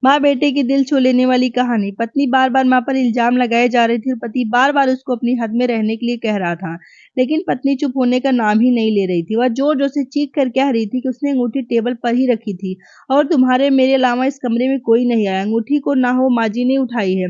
माँ बेटे की दिल छू लेने वाली कहानी। पत्नी बार बार माँ पर इल्जाम लगाए जा रही थी और पति बार बार उसको अपनी हद में रहने के लिए कह रहा था, लेकिन पत्नी चुप होने का नाम ही नहीं ले रही थी। वह जोर जोर से चीख कर कह रही थी कि उसने अंगूठी टेबल पर ही रखी थी और तुम्हारे मेरे अलावा इस कमरे में कोई नहीं आया। अंगूठी को ना हो माँ जी ने उठाई है।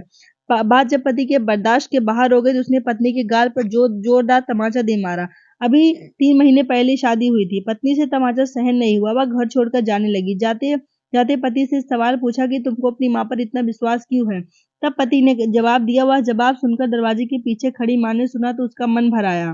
बात जब पति के बर्दाश्त के बाहर हो गई तो उसने पत्नी के गाल पर जोरदार तमाचा दे मारा। अभी 3 महीने पहले शादी हुई थी। पत्नी से तमाचा सहन नहीं हुआ, वह घर छोड़कर जाने लगी। जाते जाते पति से सवाल पूछा कि तुमको अपनी माँ पर इतना विश्वास क्यों है। तब पति ने जवाब दिया। वह जवाब सुनकर दरवाजे के पीछे खड़ी माँ ने सुना तो उसका मन भर आया।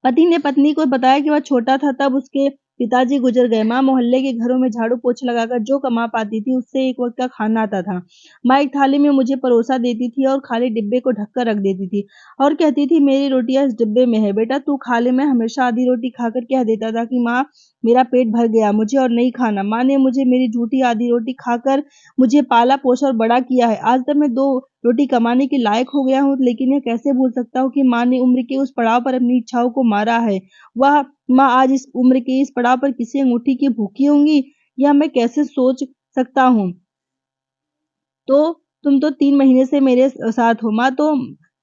पति ने पत्नी को बताया कि वह छोटा था तब उसके पिताजी गुजर गए। माँ मोहल्ले के घरों में झाड़ू पोछा लगाकर जो कमा पाती थी उससे एक वक्त का खाना आता था। माँ एक थाली में मुझे परोसा देती थी और खाली डिब्बे को ढककर रख देती थी और कहती थी मेरी रोटियां इस डिब्बे में है, बेटा तू खा ले। मैं हमेशा आधी रोटी खाकर कह देता था कि माँ मेरा पेट भर गया, मुझे और नहीं खाना। माँ ने मुझे मेरी झूठी आधी रोटी खाकर मुझे पाला पोसा और बड़ा किया है। आज तक मैं 2 रोटी कमाने के लायक हो गया हूँ, लेकिन यह कैसे भूल सकता हूँ कि माँ ने उम्र के उस पड़ाव पर अपनी इच्छाओं को मारा है। वह माँ आज इस उम्र के इस पड़ाव पर किसी अंगूठी की भूखी होंगी, यह मैं कैसे सोच सकता हूँ। तो तुम तो 3 महीने से मेरे साथ हो।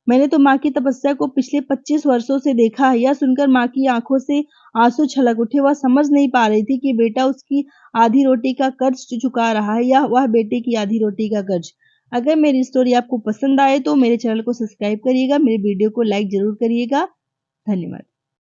मैंने तो माँ की तपस्या को पिछले 25 वर्षों से देखा है। यह सुनकर माँ की आंखों से आंसू छलक उठे। वह समझ नहीं पा रही थी कि बेटा उसकी आधी रोटी का कर्ज चुका रहा है या वह बेटे की आधी रोटी का कर्ज। अगर मेरी स्टोरी आपको पसंद आए तो मेरे चैनल को सब्सक्राइब करिएगा, मेरे वीडियो को लाइक जरूर करिएगा। धन्यवाद।